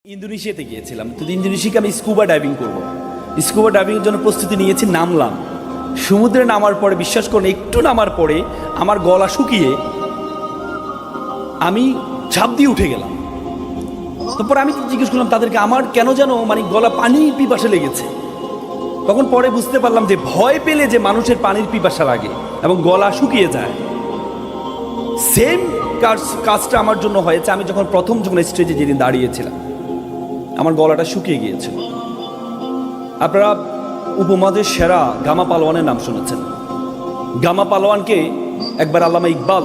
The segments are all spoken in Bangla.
ইন্দোনেশিয়াতে গিয়েছিলাম, তো ইন্দোনেশিয়াকে আমি স্কুবা ডাইভিং করব। স্কুবা ডাইভিংয়ের জন্য প্রস্তুতি নিয়েছি, নামলাম। সমুদ্রে নামার পরে বিশ্বাস করুন, একটু নামার পরে আমার গলা শুকিয়ে আমি ঝাঁপ দিয়ে উঠে গেলাম। তারপর আমি জিজ্ঞেস করলাম তাদেরকে, আমার কেন যেন গলা পানির পিপাসা লেগেছে। তখন পরে বুঝতে পারলাম যে ভয় পেলে যে মানুষের পানির পিপাসা লাগে এবং গলা শুকিয়ে যায়, সেম কাজটা আমার জন্য হয়েছে। আমি যখন স্টেজে যেদিন দাঁড়িয়েছিলাম, আমার গলাটা শুকিয়ে গিয়েছিল। আপনারা উপমহাদেশের সেরা গামা পালোয়ানের নাম শুনেছেন। গামা পালোয়ানকে একবার আল্লামা ইকবাল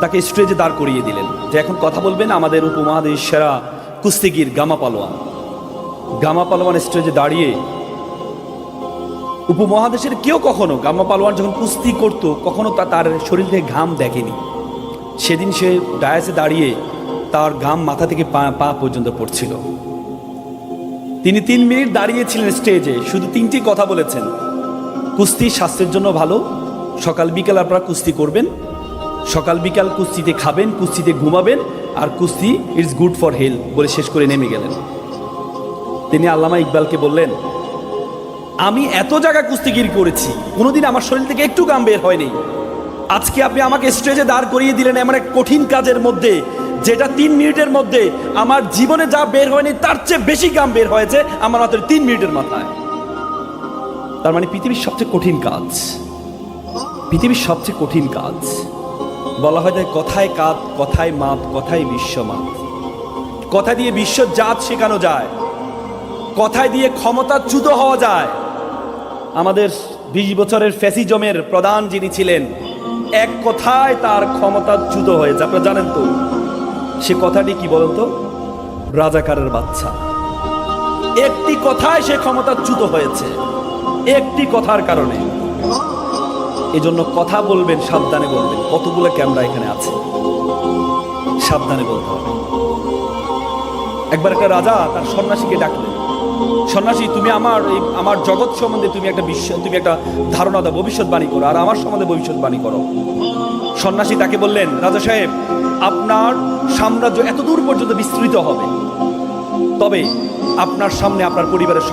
তাকে স্টেজে দাঁড় করিয়ে দিলেন যে এখন কথা বলবেন আমাদের উপমহাদেশের সেরা কুস্তিগির গামা পালোয়ান। গামা পালোয়ান স্টেজে দাঁড়িয়ে, উপমহাদেশের কেউ কখনো গামা পালোয়ান যখন কুস্তি করতো কখনো তার শরীর থেকে ঘাম দেখেনি। সেদিন সে ডায়াসে দাঁড়িয়ে তার ঘাম মাথা থেকে পা পর্যন্ত পড়ছিল। তিনি 3 মিনিট দাঁড়িয়েছিলেন স্টেজে, শুধু 3টি কথা বলেছেন। কুস্তি স্বাস্থ্যের জন্য ভালো, সকাল বিকাল আপনারা কুস্তি করবেন, সকাল বিকাল কুস্তিতে খাবেন, কুস্তিতে ঘুমাবেন, আর কুস্তি ইটস গুড ফর হেলথ বলে শেষ করে নেমে গেলেন। তিনি আল্লামা ইকবালকে বললেন, আমি এত জায়গা কুস্তিগিরি করেছি, কোনোদিন আমার শরীর থেকে একটু ঘাম বের হয়নি। আজকে আপনি আমাকে স্টেজে দাঁড় করিয়ে দিলেন এমন এক কঠিন কাজের মধ্যে, যেটা 3 মিনিটের মধ্যে আমার জীবনে যা বের হয়নি তার চেয়ে বেশি ঘাম বের হয়েছে আমার মাত্র 3 মিনিটের মাথায়। তার মানে পৃথিবীর সবচেয়ে কঠিন কাজ, পৃথিবীর সবচেয়ে কঠিন কাজ। বলা হয় যে কথায় কাজ, কথায় মাপ, কথায় বিশ্বমাপ। কথা দিয়ে বিশ্বজাত শেখানো যায়, কথায় দিয়ে ক্ষমতাচ্যুত হওয়া যায়। আমাদের 20 বছরের ফ্যাসিজমের প্রধান যিনি ছিলেন, এক কথায় তার ক্ষমতাচ্যুত হয়েছে। আপনারা জানেন তো সে কথাটি কি বলেন তো? রাজাকারের বাচ্চা। একটি কথায় সে ক্ষমতাচ্যুত হয়েছে, একটি কথার কারণে। এজন্য কথা বলবেন, সাবধানে বলবেন। কতগুলো ক্যামেরা এখানে আছে, সাবধানে বলতে হবে। একবার একটা রাজা তার সন্ন্যাসীকে ডাকলেন, সন্ন্যাসী তুমি আমার জগৎ সম্বন্ধে তুমি একটা ধারণা দাও, ভবিষ্যৎবাণী করো, আর আমার সম্বন্ধে ভবিষ্যৎবাণী করো। সন্ন্যাসী তাকে বললেন, রাজা সাহেব আপনার সাম্রাজ্য এত দূর পর্যন্ত বিস্তৃত হবে, তবে আপনার সামনে আপনার পরিবারের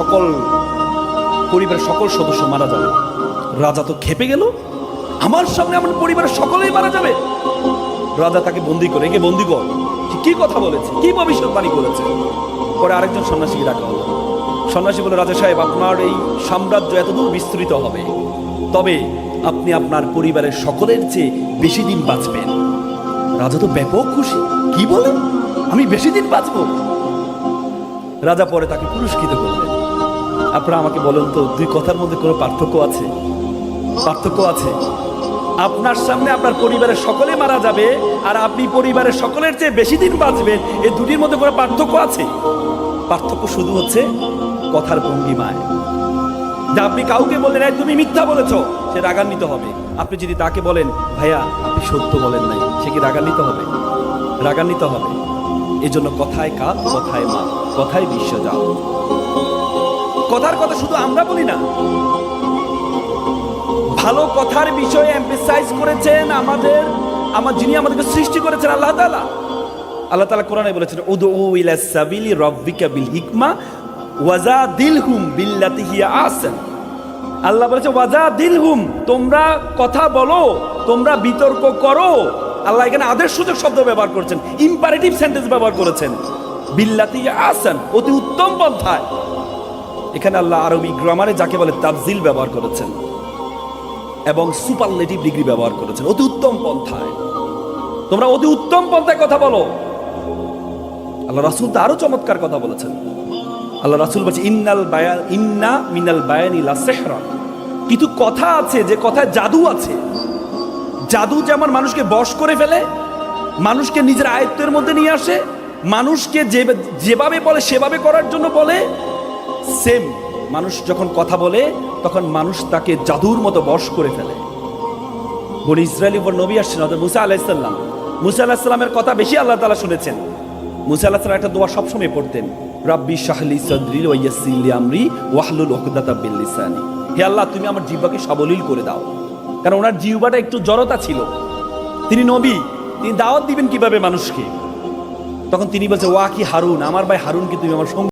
সকল সদস্য মারা যাবে। রাজা তো খেপে গেল, আমার সামনে আমার পরিবারের সকলেই মারা যাবে। রাজা তাকে বন্দি করে, একে বন্দি কর, কি কথা বলেছে, কি ভবিষ্যৎবাণী করেছে। পরে আরেকজন সন্ন্যাসীকে ডাকা হলো। সন্ন্যাসী বলে, রাজা সাহেব আপনার এই সাম্রাজ্য এতদূর বিস্তৃত হবে, তবে আপনি আপনার পরিবারের সকলের চেয়ে বেশি দিন বাঁচবেন। রাজা তো ব্যাপক খুশি, কি বলে আমি বেশি দিন বাঁচবো। রাজা পরে তাকে পুরস্কৃত করলেন। আপনারা আমাকে বলেন তো, দুই কথার মধ্যে কোনো পার্থক্য আছে? পার্থক্য আছে। আপনার সামনে আপনার পরিবারের সকলে মারা যাবে, আর আপনি পরিবারের সকলের চেয়ে বেশি দিন বাঁচবেন, এই দুটির মধ্যে কোনো পার্থক্য আছে? পার্থক্য শুধু হচ্ছে কথার ভঙ্গিমায়। যা আপনি কাউকে বললেন তুমি মিথ্যা বলেছ, সে রাগান্বিত হবে। আপনি যদি তাকে বলেন ভাইয়া আপনি সত্য বলেন নাই, সে কি রাগান্বিত হবে? রাগান্বিত হবে। এজন্য কথায় কাজ, কথায় মা, কথায় বিশ্বজাত। কথার কথা শুধু আমরা বলি না, ভালো কথার বিষয়ে এমফাসাইজ করেছেন যিনি আমাদেরকে সৃষ্টি করেছেন আল্লাহ তাআলা। আল্লাহ তাআলা কোরআনে বলেছেন, উদউ ইলা সাবিলি রাব্বিকা বিল হিকমা ওয়াজাদিলহুম বিল্লাতি হিয়া আহসান। আল্লাহ বলেছে ওয়াজাদিলহুম, তোমরা কথা বলো, তোমরা বিতর্ক করো। আল্লাহ এখানে আদেশসূচক শব্দ ব্যবহার করেছেন, ইম্পারেটিভ সেন্টেন্স ব্যবহার করেছেন, বিল্লাতি হিয়া আহসান, অতি উত্তম পন্থায়। এখানে আল্লাহ আরবি গ্রামারে যাকে বলে তাফজিল ব্যবহার করেছেন এবং সুপারলেটিভ ডিগ্রি ব্যবহার করেছেন, অতি উত্তম পন্থায়। তোমরা অতি উত্তম পন্থায় কথা বলো। আল্লাহ রাসূল তো আরো চমৎকার কথা বলেছেন। আল্লাহ রাসূল বলছে, ইন্না মিনাল বায়ানি লা সিহরা। কিছু কথা আছে যে কথায় জাদু আছে। জাদু যেমন মানুষকে বশ করে ফেলে, মানুষকে নিজের আয়ত্তের মধ্যে নিয়ে আসে, মানুষকে যেভাবে বলে সেভাবে করার জন্য বলে, সেম মানুষ যখন কথা বলে তখন মানুষ তাকে জাদুর মতো বশ করে ফেলে। বনি ইসরায়েলের উপর নবী আসছেন মুসা আলাইহিস সালাম। মুসা আলাইহিস সালামের কথা বেশি আল্লাহ তাআলা শুনেছেন। মুসা আলাইহিস সালাম একটা দোয়া সবসময় পড়তেন, রাব্বি শাহলি সাদরি ওয়া ইয়াসসির লি আমরি ওয়াহলুল উকদাতাম মিন লিসানি। হে আল্লাহ তুমি আমার জিহ্বাকে সাবলীল করে দাও। কারণ ওনার জিহ্বাটা একটু জড়তা ছিল, তিনি নবী, তিনি দাওয়াত দিবেন কিভাবে মানুষকে। তখন তিনি বলছে ওয়া কি হারুন, আমার ভাই হারুন কি তুমি আমার সঙ্গী